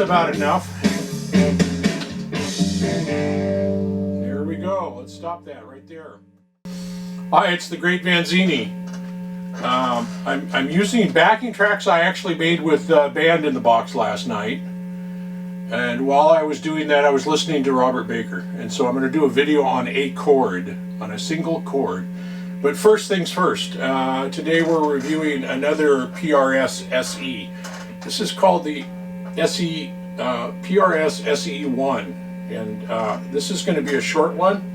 about enough. There we go. Let's stop that right there. Hi, it's the Great Vanzini. I'm using backing tracks I actually made with Band in the Box last night. And while I was doing that, I was listening to Robert Baker. And so I'm going to do a video on a chord, on a single chord. But first things first, today we're reviewing another PRS SE. This is called the PRS SE One. And this is going to be a short one.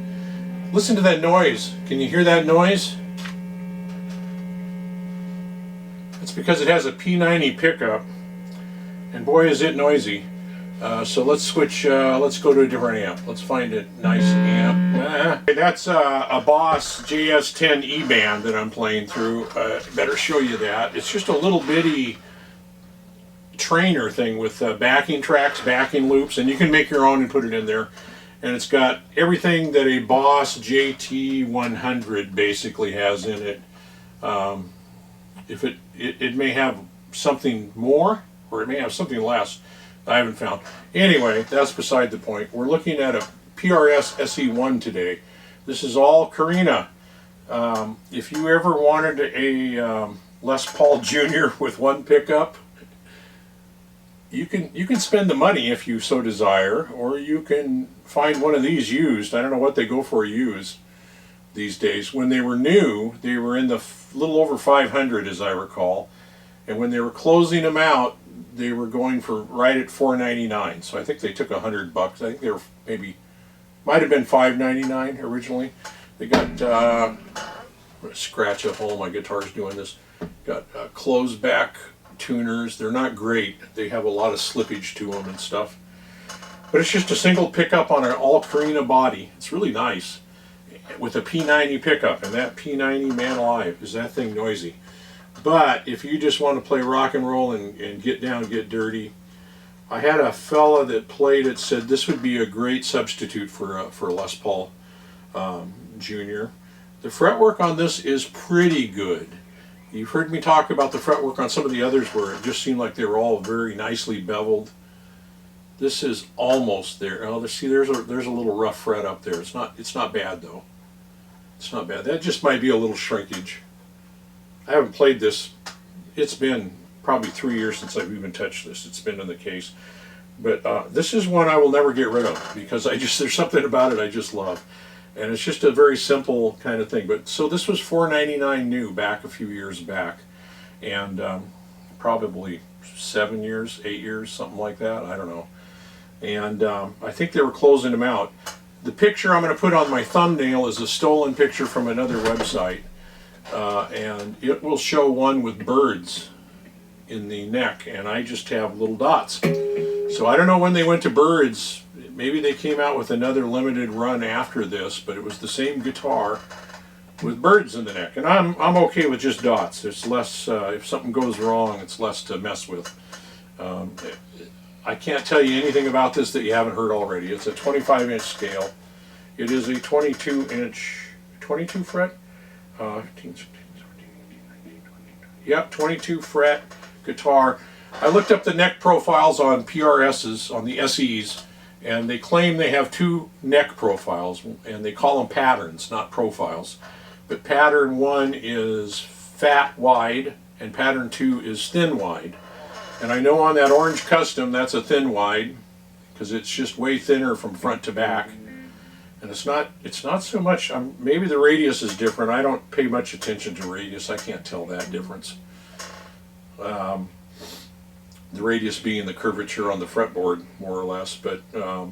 Listen to that noise. Can you hear that noise? It's because it has a P90 pickup. And boy is it noisy. So let's switch, let's go to a different amp. Let's find a nice amp. That's a G.A.S 10 E-band that I'm playing through. Better show you that. It's just a little bitty trainer thing with backing tracks, backing loops, and you can make your own and put it in there. And it's got everything that a Boss JT100 basically has in it. If it may have something more, or it may have something less. I haven't found. Anyway, that's beside the point. We're looking at a PRS SE One today. This is all Carina. If you ever wanted a Les Paul Jr. with one pickup, you can spend the money if you so desire, or you can find one of these used. I don't know what they go for used these days. When they were new, they were in the little over 500, as I recall, and when they were closing them out, they were going for right at $4.99. So I think they took $100. I think they were might have been $5.99 originally. They got I'm gonna scratch up all my guitars doing this. Got closed back tuners. They're not great. They have a lot of slippage to them and stuff. But it's just a single pickup on an all Carina body. It's really nice with a P90 pickup, and that P90, man alive, is that thing noisy. But if you just want to play rock and roll and get down, get dirty, I had a fella that played it said this would be a great substitute for Les Paul Jr. The fretwork on this is pretty good. You've heard me talk about the fretwork on some of the others where it just seemed like they were all very nicely beveled. This is almost there. Oh, see, there's a little rough fret up there. It's not bad though. It's not bad. That just might be a little shrinkage. I haven't played this. It's been probably 3 years since I've even touched this. It's been in the case. But this is one I will never get rid of because there's something about it I just love. And it's just a very simple kind of thing. But so this was $4.99 new back a few years back. And probably 7 years, 8 years, something like that. I don't know. And I think they were closing them out. The picture I'm going to put on my thumbnail is a stolen picture from another website. And it will show one with birds in the neck, and I just have little dots. So I don't know when they went to birds. Maybe they came out with another limited run after this, but it was the same guitar with birds in the neck. And I'm okay with just dots. It's less, if something goes wrong, it's less to mess with. I can't tell you anything about this that you haven't heard already. It's a 25-inch scale. It is a 22-inch, 22 fret? 15, 16, 17, 18, 19, 20. Yep, 22 fret guitar. I looked up the neck profiles on PRSs, on the SEs, and they claim they have two neck profiles, and they call them patterns, not profiles. But pattern 1 is fat wide, and pattern 2 is thin wide. And I know on that orange Custom, that's a thin wide, because it's just way thinner from front to back. And it's not so much, maybe the radius is different. I don't pay much attention to radius. I can't tell that difference. The radius being the curvature on the fretboard, more or less. But the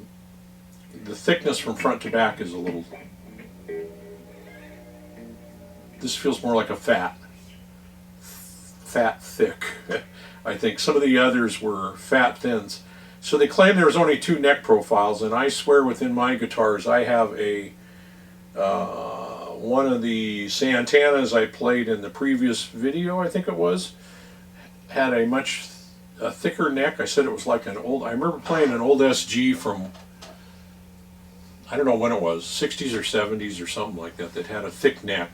thickness from front to back is a little, this feels more like a fat thick. I think some of the others were fat thins. So they claim there was only two neck profiles, and I swear within my guitars I have a one of the Santanas I played in the previous video, I think it was, had a much thicker neck. I said it was like an old, I remember playing an old SG from, I don't know when it was, 60s or 70s or something like that, that had a thick neck.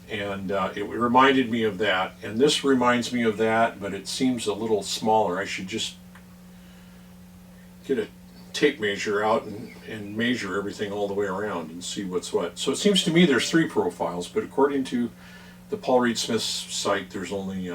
And it reminded me of that. And this reminds me of that, but it seems a little smaller. I should just get a tape measure out and measure everything all the way around and see what's what. So it seems to me there's 3 profiles, but according to the Paul Reed Smith's site, there's only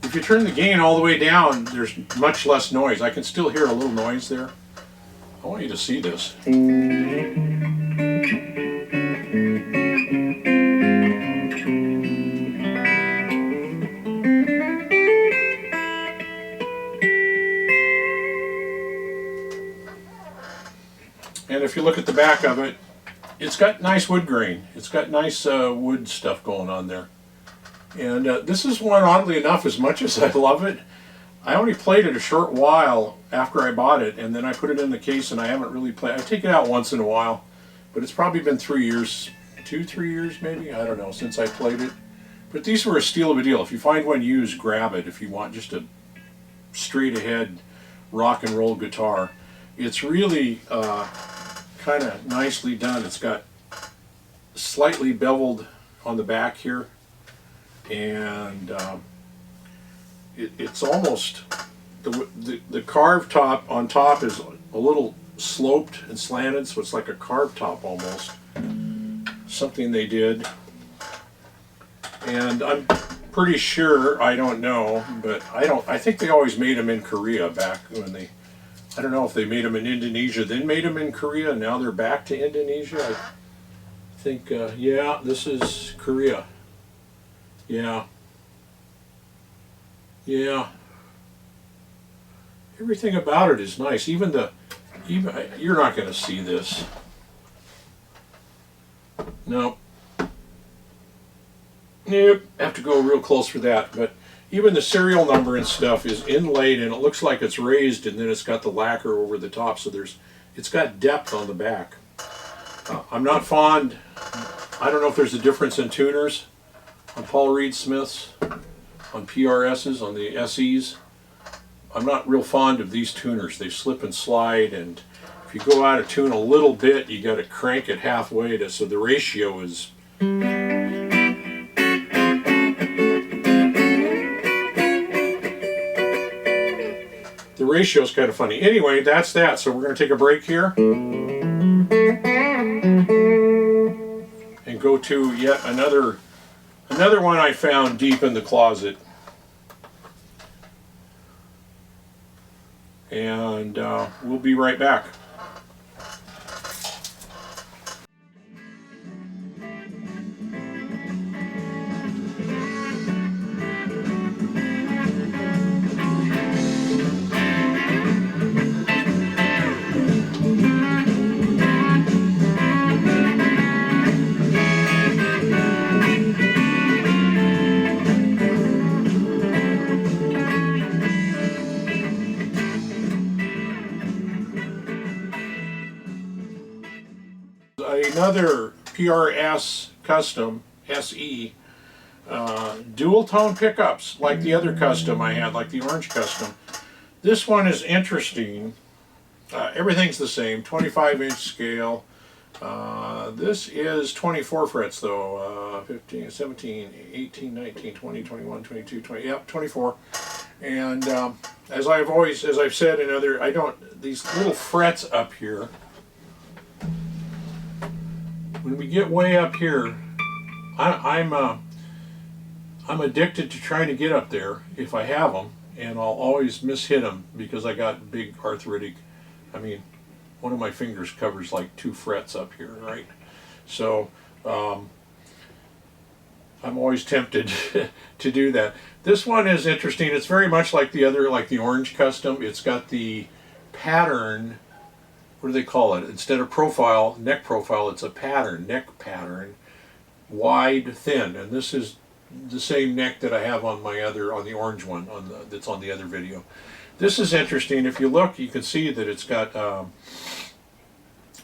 if you turn the gain all the way down, there's much less noise. I can still hear a little noise there. I want you to see this. And if you look at the back of it, it's got nice wood grain. It's got nice wood stuff going on there. And this is one, oddly enough, as much as I love it, I only played it a short while after I bought it, and then I put it in the case and I haven't really played. I take it out once in a while, but it's probably been 3 years, 2-3 years maybe, I don't know, since I played it. But these were a steal of a deal. If you find one used, grab it if you want just a straight ahead rock and roll guitar. It's really kind of nicely done. It's got slightly beveled on the back here, and it's almost the carved top on top is a little sloped and slanted, so it's like a carved top almost. Something they did, and I'm pretty sure, I don't know, but I think they always made them in Korea back when they, I don't know if they made them in Indonesia, then made them in Korea, and now they're back to Indonesia. I think, yeah, this is Korea. Yeah. Yeah. Everything about it is nice. Even you're not going to see this. No. Nope. Have to go real close for that. But even the serial number and stuff is inlaid, and it looks like it's raised, and then it's got the lacquer over the top, so it's got depth on the back. I'm not fond. I don't know if there's a difference in tuners on Paul Reed Smiths, on PRSs, on the SEs. I'm not real fond of these tuners. They slip and slide, and if you go out of tune a little bit, you got to crank it halfway so the ratio is. The ratio is kind of funny. Anyway, that's that. So we're going to take a break here and go to yet another one I found deep in the closet. And we'll be right back. Another PRS Custom SE dual tone pickups, like the other Custom I had, like the orange Custom. This one is interesting. Everything's the same, 25-inch scale. This is 24 frets though, 15, 17, 18, 19, 20, 21, 22, 20, yep, 24. And as I've said in other, these little frets up here, when we get way up here, I'm addicted to trying to get up there if I have them, and I'll always mishit them because I got big arthritic. I mean, one of my fingers covers like 2 frets up here, right? So I'm always tempted to do that. This one is interesting. It's very much like the other, like the orange Custom. It's got the pattern. What do they call it? Instead of neck profile, it's a pattern, neck pattern, wide, thin. And this is the same neck that I have on my other, on the orange one, that's on the other video. This is interesting. If you look, you can see that it's got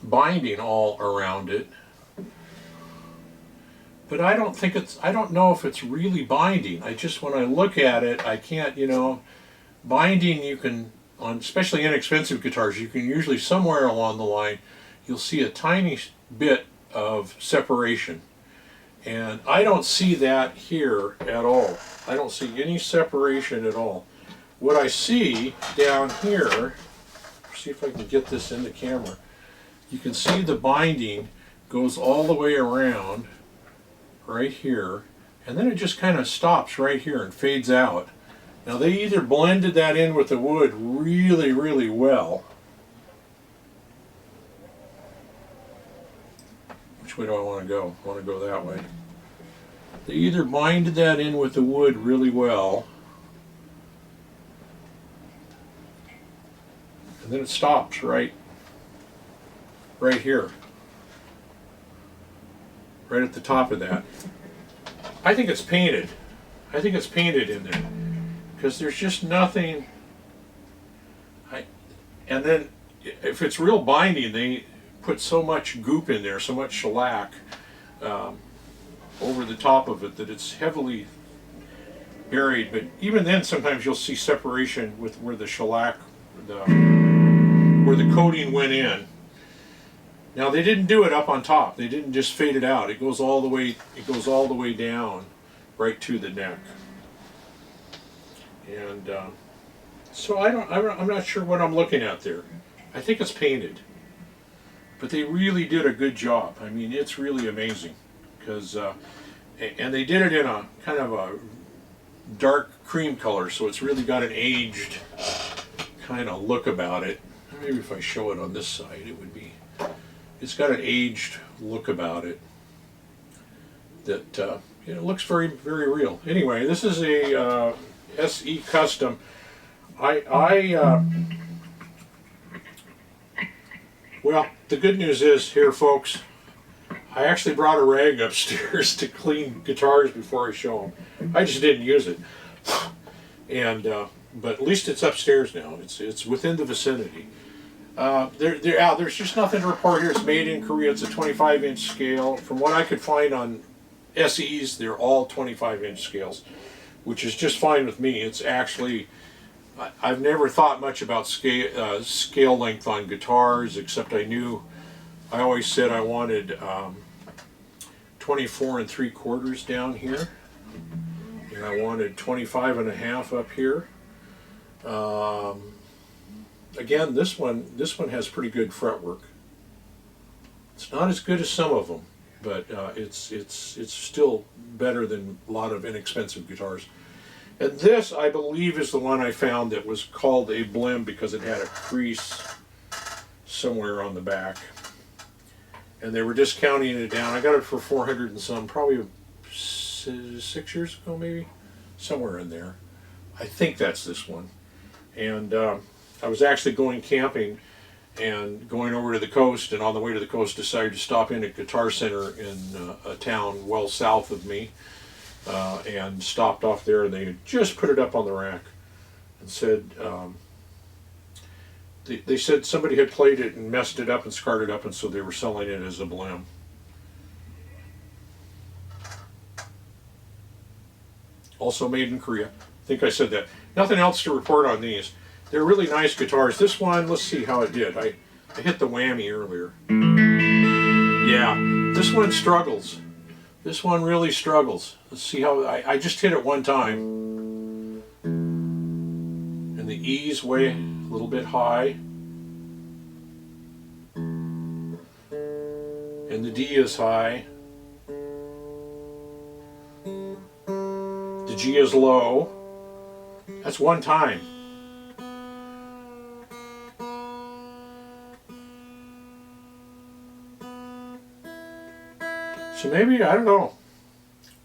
binding all around it. But I don't know if it's really binding. When I look at it, I can't, binding you can, on especially inexpensive guitars, you can usually somewhere along the line, you'll see a tiny bit of separation. And I don't see that here at all. I don't see any separation at all. What I see down here, see if I can get this in the camera, you can see the binding goes all the way around right here, and then it just kind of stops right here and fades out. Now they either blended that in with the wood really, really well. Which way do I want to go? I want to go that way. They either binded that in with the wood really well, and then it stops right here. Right at the top of that. I think it's painted. I think it's painted in there. Because there's just nothing. And then if it's real binding, they put so much goop in there, so much shellac over the top of it that it's heavily buried. But even then, sometimes you'll see separation with where the shellac, where the coating went in. Now they didn't do it up on top. They didn't just fade it out. It goes all the way. It goes all the way down, right to the neck. And so I'm not sure what I'm looking at there. I think it's painted, but they really did a good job. I mean, it's really amazing because, and they did it in a kind of a dark cream color, so it's really got an aged kind of look about it. Maybe if I show it on this side, it would be. It's got an aged look about it that it looks very, very real. Anyway, this is a SE Custom. Well, the good news is here, folks, I actually brought a rag upstairs to clean guitars before I show them. I just didn't use it, and but at least it's upstairs now. It's within the vicinity. There's just nothing to report here. It's made in Korea. It's a 25-inch scale. From what I could find on SEs, they're all 25-inch scales, which is just fine with me. It's actually, I've never thought much about scale length on guitars, except I always said I wanted 24 3/4 down here, and I wanted 25 1/2 up here. Again, this one has pretty good fretwork. It's not as good as some of them, but it's still better than a lot of inexpensive guitars. And this, I believe, is the one I found that was called a blim because it had a crease somewhere on the back. And they were discounting it down. I got it for 400 and some, probably 6 years ago, maybe, somewhere in there. I think that's this one. And I was actually going camping and going over to the coast, and on the way to the coast decided to stop in at Guitar Center in a town well south of me, and stopped off there, and they had just put it up on the rack and said, they said somebody had played it and messed it up and scarred it up, and so they were selling it as a blim. Also made in Korea. I think I said that. Nothing else to report on these. They're really nice guitars. This one, let's see how it did. I hit the whammy earlier. Yeah, this one struggles. This one really struggles. Let's see how, I just hit it one time. And the E's way a little bit high. And the D is high. The G is low. That's one time. So maybe, I don't know,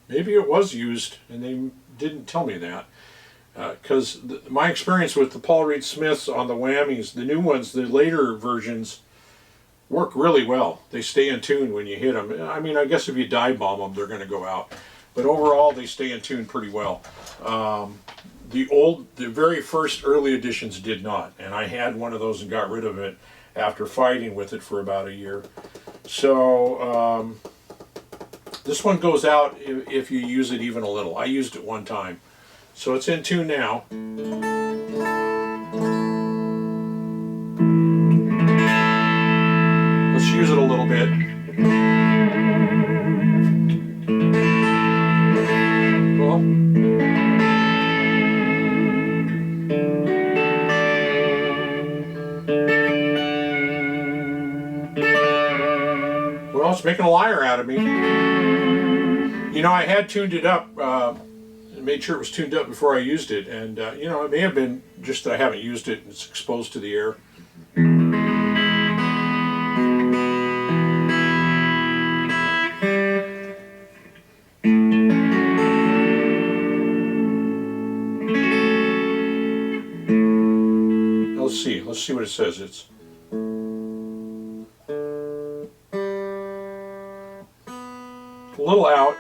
maybe it was used and they didn't tell me that. Because my experience with the Paul Reed Smiths on the whammies, the new ones, the later versions, work really well. They stay in tune when you hit them. I mean, I guess if you dive bomb them, they're going to go out. but overall they stay in tune pretty well. The very first early editions did not, and I had one of those and got rid of it after fighting with it for about a year. So this one goes out if you use it even a little. I used it one time. So it's in tune now. Let's use it a little bit. Well, it's making a liar out of me. You know, I had tuned it up, made sure it was tuned up before I used it, and you know, it may have been just that I haven't used it and it's exposed to the air. Now let's see what it says. It's a little out.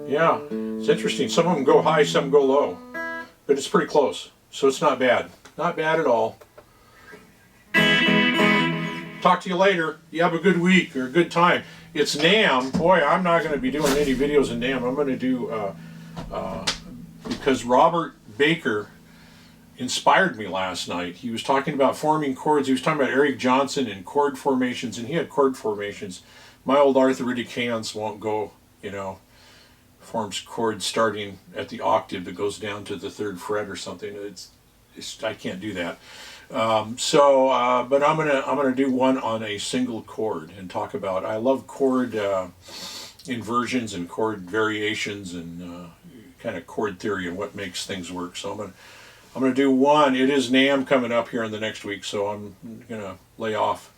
Yeah, it's interesting. Some of them go high, some go low, but it's pretty close, so it's not bad. Not bad at all. Talk to you later. You have a good week or a good time. It's NAMM. Boy, I'm not going to be doing any videos in NAMM. I'm going to do, because Robert Baker inspired me last night. He was talking about forming chords. He was talking about Eric Johnson and chord formations, and he had chord formations. My old arthritic hands won't go, you know, forms chords starting at the octave that goes down to the 3rd fret or something. I can't do that. But I'm gonna do one on a single chord and talk about. I love chord inversions and chord variations and kind of chord theory and what makes things work. So I'm gonna do one. It is NAMM coming up here in the next week, so I'm gonna lay off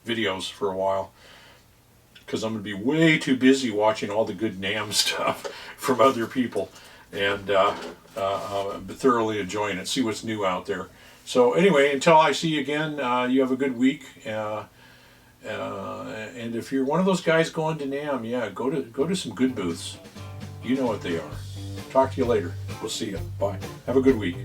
videos for a while, because I'm going to be way too busy watching all the good NAMM stuff from other people and thoroughly enjoying it, see what's new out there. So anyway, until I see you again, you have a good week. And if you're one of those guys going to NAMM, yeah, go to some good booths. You know what they are. Talk to you later. We'll see you. Bye. Have a good week.